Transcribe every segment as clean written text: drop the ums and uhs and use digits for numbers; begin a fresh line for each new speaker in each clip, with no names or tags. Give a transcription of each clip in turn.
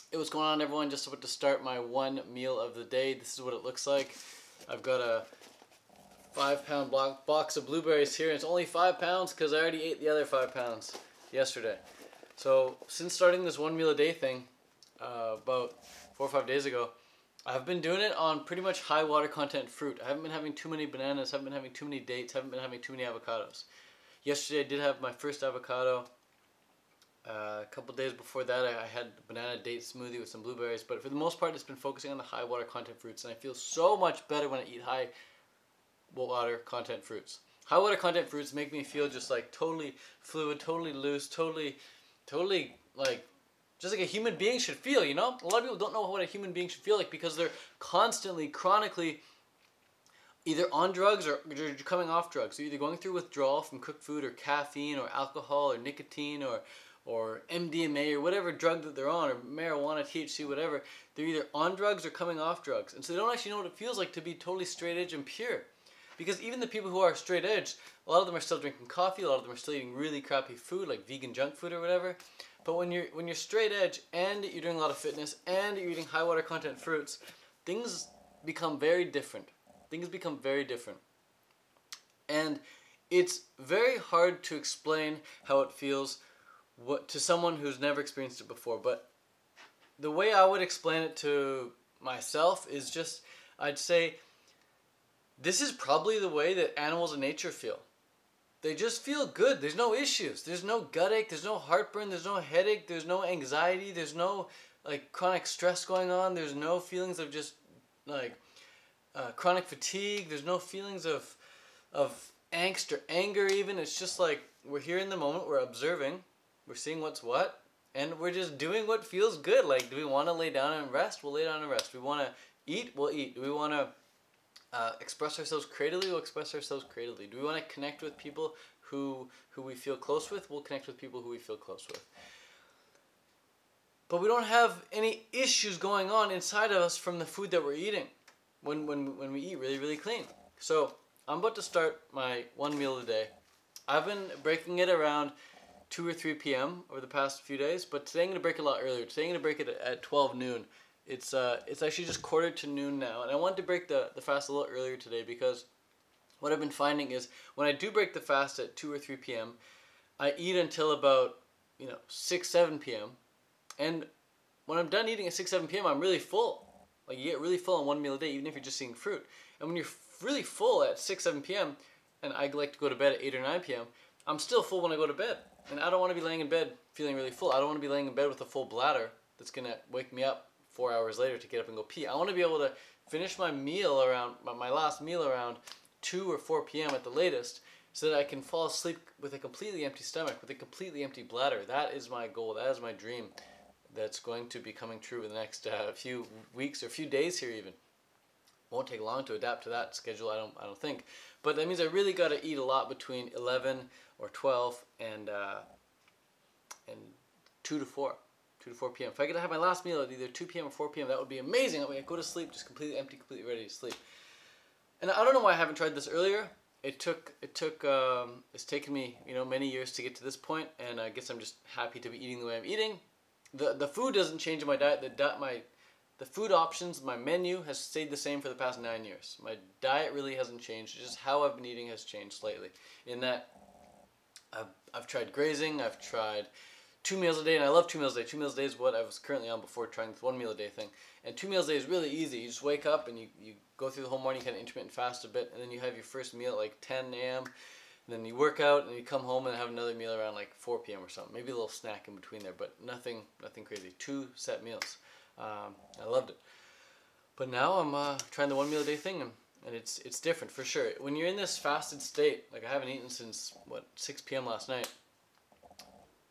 Hey, what's going on, everyone? Just about to start my one meal of the day. This is what it looks like. I've got a 5-pound box of blueberries here. It's only 5 pounds because I already ate the other 5 pounds yesterday. So since starting this one meal a day thing about 4 or 5 days ago, I've been doing it on pretty much high water content fruit. I haven't been having too many bananas, haven't been having too many dates, haven't been having too many avocados. Yesterday I did have my first avocado. A couple days before that I had a banana date smoothie with some blueberries, but for the most part it's been focusing on the high water content fruits, and I feel so much better when I eat high water content fruits. High water content fruits make me feel just like totally fluid, totally loose, totally like just like a human being should feel, you know? A lot of people don't know what a human being should feel like because they're constantly, chronically either on drugs or they're coming off drugs. They're either going through withdrawal from cooked food or caffeine or alcohol or nicotine or MDMA or whatever drug that they're on, or marijuana, THC, whatever. They're either on drugs or coming off drugs. And so they don't actually know what it feels like to be totally straight edge and pure. Because even the people who are straight edge, a lot of them are still drinking coffee, a lot of them are still eating really crappy food like vegan junk food or whatever. But when you're straight edge and you're doing a lot of fitness and you're eating high water content fruits, things become very different. Things become very different. And it's very hard to explain how it feels to someone who's never experienced it before, but the way I would explain it to myself is just, I'd say, this is probably the way that animals in nature feel. They just feel good. There's no issues. There's no gut ache. There's no heartburn. There's no headache. There's no anxiety. There's no like chronic stress going on. There's no feelings of just like chronic fatigue. There's no feelings of angst or anger even. It's just like we're here in the moment. We're observing. We're seeing what's what, and we're just doing what feels good. Like, do we want to lay down and rest? We'll lay down and rest. Do we want to eat? We'll eat. Do we want to express ourselves creatively? We'll express ourselves creatively. Do we want to connect with people who we feel close with? We'll connect with people who we feel close with. But we don't have any issues going on inside of us from the food that we're eating when we eat really, really clean. So I'm about to start my one meal a day. I've been breaking it around 2 or 3 p.m. over the past few days, but today I'm going to break it a lot earlier. Today I'm going to break it at 12 noon. It's actually just quarter to noon now, and I wanted to break the fast a little earlier today because what I've been finding is when I do break the fast at 2 or 3 p.m., I eat until about 6, 7 p.m. And when I'm done eating at 6, 7 p.m., I'm really full. Like, you get really full on one meal a day, even if you're just eating fruit. And when you're really full at 6, 7 p.m., and I like to go to bed at 8 or 9 p.m., I'm still full when I go to bed. And I don't want to be laying in bed feeling really full. I don't want to be laying in bed with a full bladder that's going to wake me up 4 hours later to get up and go pee. I want to be able to finish my meal around, my last meal around 2 or 4 p.m. at the latest, so that I can fall asleep with a completely empty stomach, with a completely empty bladder. That is my goal. That is my dream. That's going to be coming true in the next few weeks or few days here even. Won't take long to adapt to that schedule, I don't think. But that means I really got to eat a lot between 11 or 12 and 2 to 4 p.m. If I could have my last meal at either 2 p.m. or 4 p.m., that would be amazing. That way I go to sleep just completely empty, completely ready to sleep. And I don't know why I haven't tried this earlier. It's taken me many years to get to this point, and I guess I'm just happy to be eating the way I'm eating. The food doesn't change in my diet. The food options, my menu has stayed the same for the past 9 years. My diet really hasn't changed. Just how I've been eating has changed slightly. In that, I've tried grazing. I've tried 2 meals a day, and I love 2 meals a day. 2 meals a day is what I was currently on before trying this 1 meal a day thing. And 2 meals a day is really easy. You just wake up and you go through the whole morning, kind of intermittent fast a bit, and then you have your first meal at like 10 a.m. And then you work out and you come home and have another meal around like 4 p.m. or something. Maybe a little snack in between there, but nothing crazy. 2 set meals. I loved it. But now I'm trying the 1 meal a day thing, and it's different for sure. When you're in this fasted state, like I haven't eaten since 6 p.m. last night.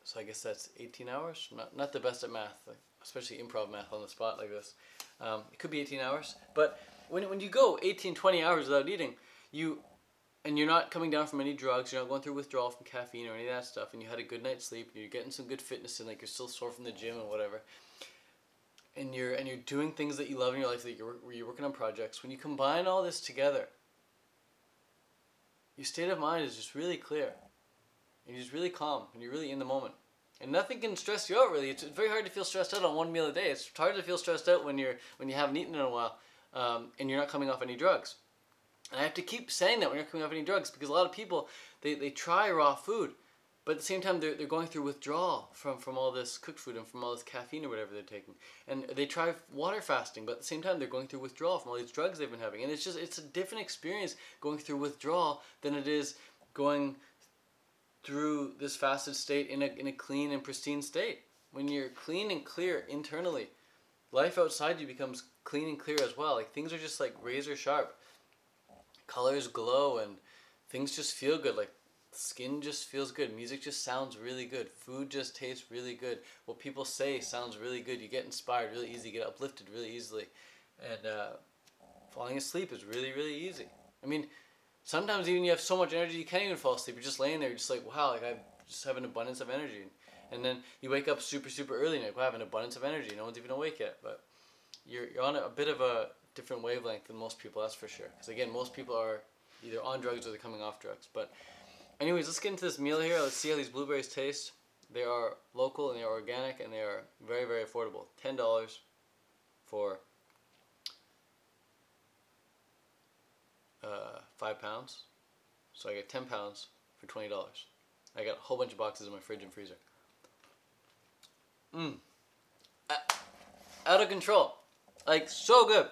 So I guess that's 18 hours. Not the best at math, like, especially improv math on the spot like this. It could be 18 hours. But when you go 18, 20 hours without eating, and you're not coming down from any drugs, you're not going through withdrawal from caffeine or any of that stuff, and you had a good night's sleep, and you're getting some good fitness in, like you're still sore from the gym and whatever, and you're doing things that you love in your life, that you're working on projects. When you combine all this together, your state of mind is just really clear. And you're just really calm, and you're really in the moment. And nothing can stress you out really. It's very hard to feel stressed out on one meal a day. It's hard to feel stressed out when you haven't eaten in a while, and you're not coming off any drugs. And I have to keep saying that when you're coming off any drugs, because a lot of people they try raw food, but at the same time they're going through withdrawal from all this cooked food and from all this caffeine or whatever they're taking. And they try water fasting, but at the same time they're going through withdrawal from all these drugs they've been having. And it's a different experience going through withdrawal than it is going through this fasted state in a clean and pristine state. When you're clean and clear internally, life outside you becomes clean and clear as well. Like things are just like razor sharp. Colors glow and things just feel good. Like skin just feels good. Music just sounds really good. Food just tastes really good. What people say sounds really good. You get inspired really easy. You get uplifted really easily. And falling asleep is really, really easy. I mean, sometimes even you have so much energy you can't even fall asleep. You're just laying there. You're just like, wow, like I just have an abundance of energy. And then you wake up super, super early and you're like, wow, I have an abundance of energy. No one's even awake yet. But you're on a bit of a different wavelength than most people, that's for sure. Because again, most people are either on drugs or they're coming off drugs. But anyways, let's get into this meal here. Let's see how these blueberries taste. They are local and they are organic and they are very, very affordable. $10 for 5 pounds. So I get 10 pounds for $20. I got a whole bunch of boxes in my fridge and freezer. Out of control. Like, so good.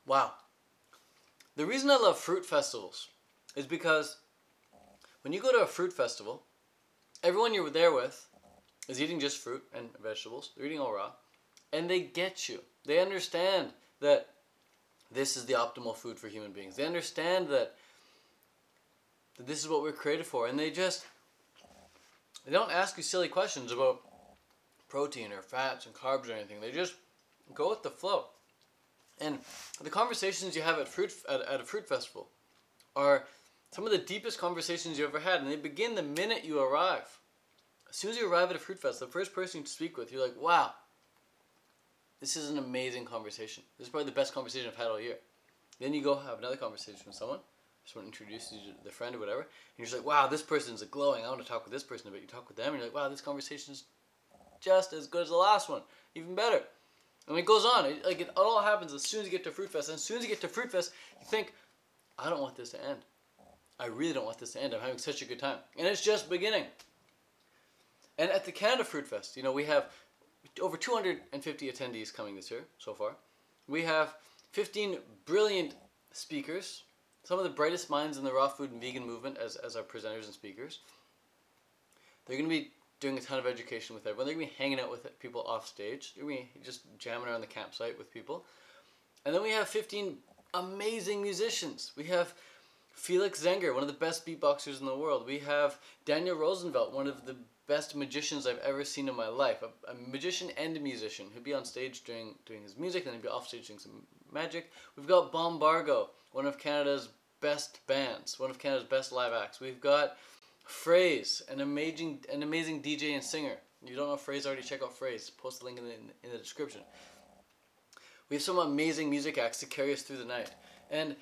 Wow. The reason I love fruit festivals is because when you go to a fruit festival, everyone you're there with is eating just fruit and vegetables. They're eating all raw. And they get you. They understand that this is the optimal food for human beings. They understand that this is what we're created for. And they don't ask you silly questions about protein or fats and carbs or anything. They just go with the flow. And the conversations you have at a fruit festival are some of the deepest conversations you ever had. And they begin the minute you arrive. As soon as you arrive at a fruit festival, the first person you speak with, you're like, wow, this is an amazing conversation. This is probably the best conversation I've had all year. Then you go have another conversation with someone. Someone introduces you to their friend or whatever. And you're just like, wow, this person's glowing. I want to talk with this person a bit. You talk with them and you're like, wow, this conversation's just as good as the last one. Even better. And it goes on. It all happens as soon as you get to Fruit Fest. And as soon as you get to Fruit Fest, you think, I don't want this to end. I really don't want this to end. I'm having such a good time. And it's just beginning. And at the Canada Fruit Fest, you know, we have over 250 attendees coming this year so far. We have 15 brilliant speakers, some of the brightest minds in the raw food and vegan movement as our presenters and speakers. They're going to be doing a ton of education with everyone. They're going to be hanging out with people off stage. They're going to be just jamming around the campsite with people. And then we have 15 amazing musicians. We have Felix Zenger, one of the best beatboxers in the world. We have Daniel Rosenfeld, one of the best magicians I've ever seen in my life. A magician and a musician. He'll be on stage doing his music, then he'll be off stage doing some magic. We've got Bombargo, one of Canada's best bands, one of Canada's best live acts. We've got Phrase, an amazing DJ and singer. If you don't know Phrase already, check out Phrase. Post the link in the description. We have some amazing music acts to carry us through the night. And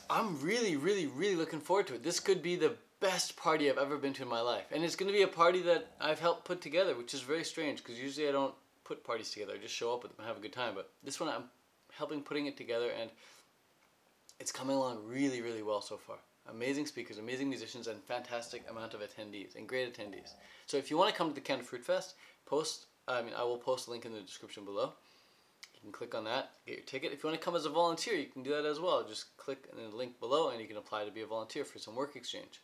I'm really, really, really looking forward to it. This could be the best party I've ever been to in my life. And it's going to be a party that I've helped put together, which is very strange because usually I don't put parties together. I just show up with them and have a good time. But this one I'm helping putting it together and it's coming along really, really well so far. Amazing speakers, amazing musicians, and fantastic amount of attendees and great attendees. So if you want to come to the Canada Fruit Fest, I will post a link in the description below. You can click on that, get your ticket. If you want to come as a volunteer, you can do that as well. Just click in the link below and you can apply to be a volunteer for some work exchange.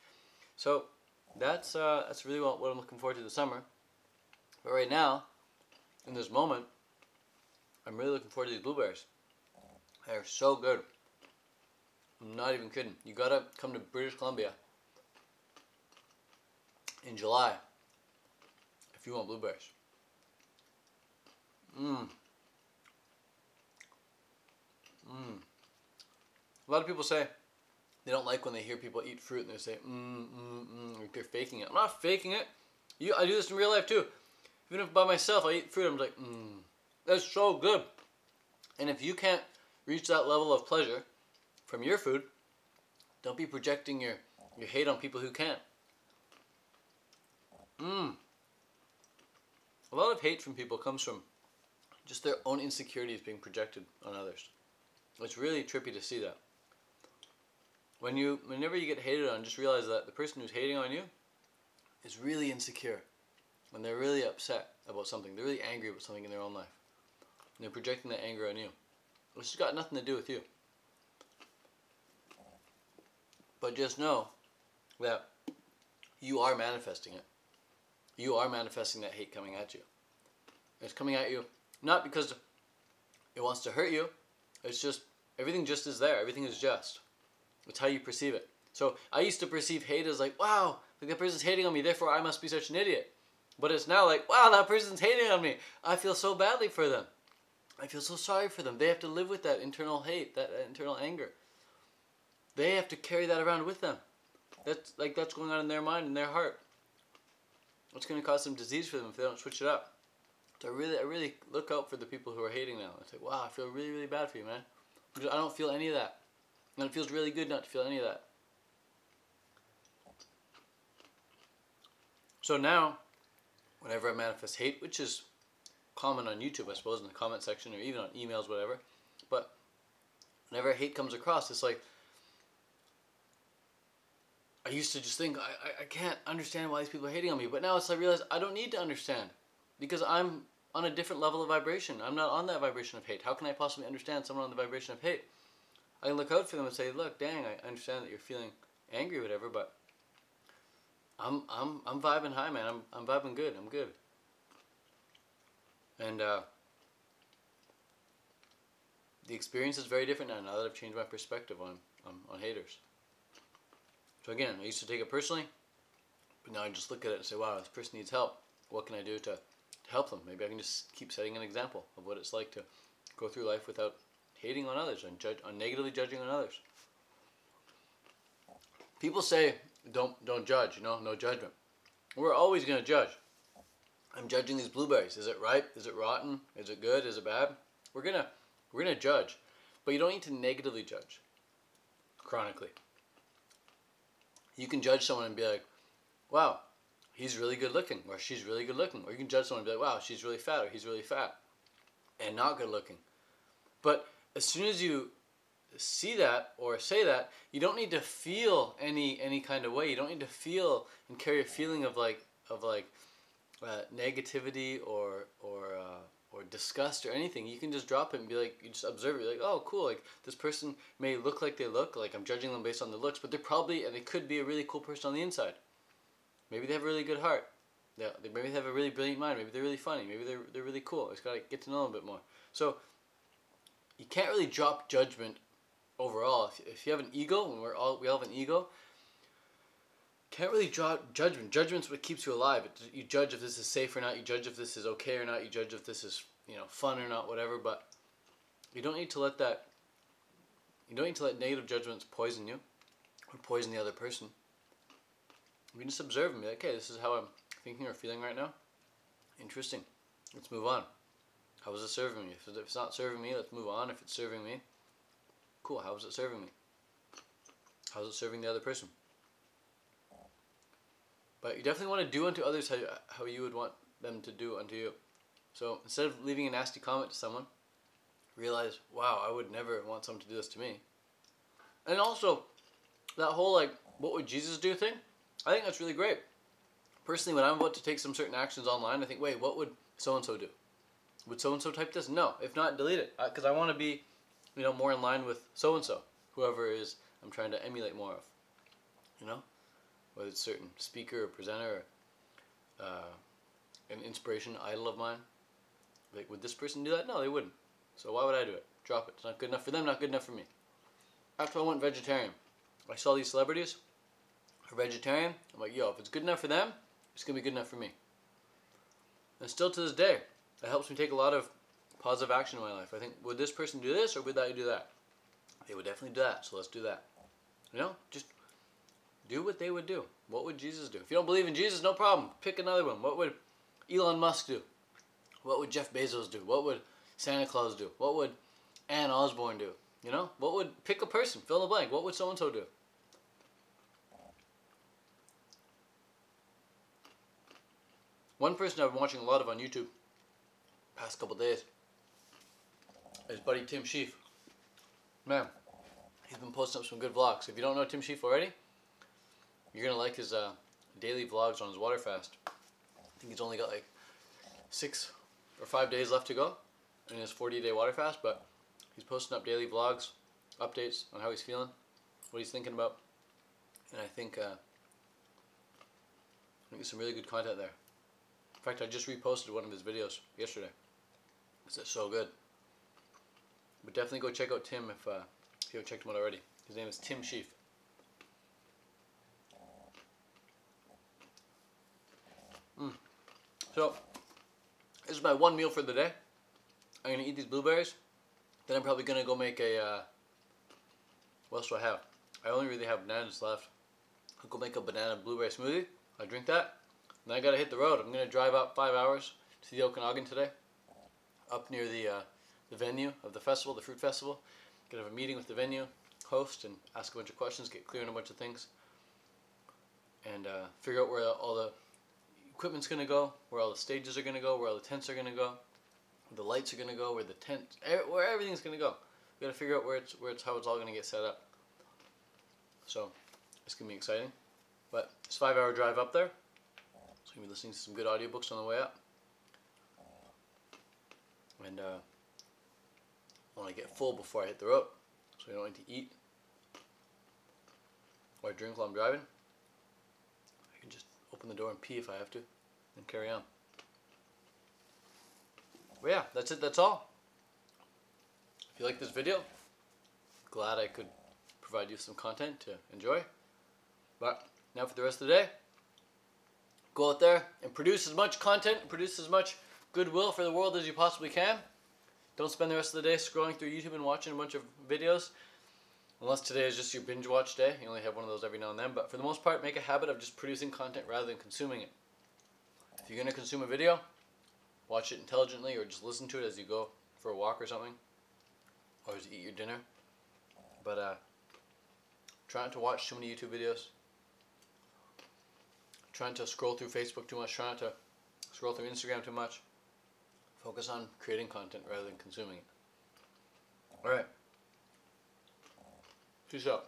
So that's really what I'm looking forward to this summer. But right now, in this moment, I'm really looking forward to these blueberries. They're so good. I'm not even kidding. You gotta come to British Columbia in July if you want blueberries. A lot of people say they don't like when they hear people eat fruit and they say, like they're faking it. I'm not faking it. I do this in real life too. Even if by myself I eat fruit, I'm like, that's so good. And if you can't reach that level of pleasure from your food, Don't be projecting your hate on people who can't. A lot of hate from people comes from just their own insecurities being projected on others. It's really trippy to see that. Whenever you get hated on, just realize that the person who's hating on you is really insecure. And they're really upset about something. They're really angry about something in their own life. And they're projecting that anger on you. It's got nothing to do with you. But just know that you are manifesting it. You are manifesting that hate coming at you. It's coming at you not because it wants to hurt you. It's just, everything just is there. Everything is just. It's how you perceive it. So I used to perceive hate as like, wow, like that person's hating on me, therefore I must be such an idiot. But it's now like, wow, that person's hating on me. I feel so badly for them. I feel so sorry for them. They have to live with that internal hate, that internal anger. They have to carry that around with them. That's going on in their mind, in their heart. It's going to cause some disease for them if they don't switch it up. So I really look out for the people who are hating now. I say, wow, I feel really, really bad for you, man. Because I don't feel any of that. And it feels really good not to feel any of that. So now, whenever I manifest hate, which is common on YouTube, I suppose, in the comment section, or even on emails, whatever, but whenever hate comes across, it's like, I used to just think, I can't understand why these people are hating on me, but now it's like I realize I don't need to understand, because I'm on a different level of vibration. I'm not on that vibration of hate. How can I possibly understand someone on the vibration of hate? I can look out for them and say, look, dang, I understand that you're feeling angry or whatever, but I'm vibing high, man. I'm vibing good. I'm good. And the experience is very different now that I've changed my perspective on haters. So again, I used to take it personally, but now I just look at it and say, wow, this person needs help. What can I do to help them? Maybe I can just keep setting an example of what it's like to go through life without hating on others and negatively judging on others. People say, don't judge, no judgment. We're always going to judge. I'm judging these blueberries. Is it ripe? Is it rotten? Is it good? Is it bad? We're gonna judge, but you don't need to negatively judge chronically. You can judge someone and be like, wow, he's really good looking, or she's really good looking. Or you can judge someone and be like, wow, she's really fat, or he's really fat, and not good looking. But as soon as you see that or say that, you don't need to feel any kind of way. You don't need to feel and carry a feeling of negativity or disgust or anything. You can just drop it and be like, you just observe it. You're like, oh, cool. Like this person may look like they look. Like I'm judging them based on the looks, but they're probably, and they could be a really cool person on the inside. Maybe they have a really good heart. Yeah, maybe they have a really brilliant mind. Maybe they're really funny. Maybe they're really cool. I just gotta get to know them a bit more. So you can't really drop judgment overall. If you have an ego, and we all have an ego, can't really draw judgment. Judgment's what keeps you alive. You judge if this is safe or not. You judge if this is okay or not. You judge if this is, fun or not, whatever. But you don't need to let that. You don't need to let negative judgments poison you or poison the other person. You can just observe and be like, okay, this is how I'm thinking or feeling right now. Interesting. Let's move on. How is it serving me? If it's not serving me, let's move on. If it's serving me, cool. How is it serving me? How is it serving the other person? But you definitely want to do unto others how you would want them to do unto you. So instead of leaving a nasty comment to someone, realize, wow, I would never want someone to do this to me. And also, that whole what would Jesus do thing, I think that's really great. Personally, when I'm about to take some certain actions online, I think, wait, what would so-and-so do? Would so-and-so type this? No. If not, delete it. Because I want to be, more in line with so-and-so, whoever it is I'm trying to emulate more of. Whether it's a certain speaker or presenter or an inspiration idol of mine. Like, would this person do that? No, they wouldn't. So why would I do it? Drop it. It's not good enough for them, not good enough for me. After I went vegetarian, I saw these celebrities who are vegetarian. I'm like, yo, if it's good enough for them, it's going to be good enough for me. And still to this day, it helps me take a lot of positive action in my life. I think, would this person do this or would that do that? They would definitely do that, so let's do that. Just do what they would do. What would Jesus do? If you don't believe in Jesus, no problem. Pick another one. What would Elon Musk do? What would Jeff Bezos do? What would Santa Claus do? What would Ann Osborne do? What would, pick a person, fill in the blank. What would so-and-so do? One person I've been watching a lot of on YouTube past couple days is buddy Tim Sheaf. Man, he's been posting up some good vlogs. If you don't know Tim Sheaf already, you're gonna like his daily vlogs on his water fast. I think he's only got like 6 or 5 days left to go in his 40-day water fast, but he's posting up daily vlogs, updates on how he's feeling, what he's thinking about, and I think there's some really good content there. In fact, I just reposted one of his videos yesterday because it's so good. But definitely go check out Tim if you haven't checked him out already. His name is Tim Sheaf. So, this is my one meal for the day. I'm going to eat these blueberries. Then I'm probably going to go make a, what else do I have? I only really have bananas left. I'll go make a banana blueberry smoothie. I'll drink that. And then I got to hit the road. I'm going to drive up 5 hours to the Okanagan today. Up near the venue of the festival, the fruit festival. Gonna have a meeting with the venue host and ask a bunch of questions, get clear on a bunch of things, and figure out where all the equipment's gonna go, where all the stages are gonna go, where all the tents are gonna go, where the lights are gonna go, where the tent, where everything's gonna go. We gotta figure out how it's all gonna get set up. So it's gonna be exciting. But it's a 5-hour drive up there. So I'm gonna be listening to some good audiobooks on the way up. And I want to get full before I hit the road, so I don't need to eat or drink while I'm driving. I can just open the door and pee if I have to, and carry on. But yeah, that's it, that's all. If you like this video, glad I could provide you some content to enjoy. But now for the rest of the day, go out there and produce as much content, produce as much goodwill for the world as you possibly can. Don't spend the rest of the day scrolling through YouTube and watching a bunch of videos. Unless today is just your binge watch day. You only have one of those every now and then. But for the most part, make a habit of just producing content rather than consuming it. If you're going to consume a video, watch it intelligently or just listen to it as you go for a walk or something. Or as you eat your dinner. But try not to watch too many YouTube videos. Try not to scroll through Facebook too much. Try not to scroll through Instagram too much. Focus on creating content rather than consuming it. Alright. Peace out.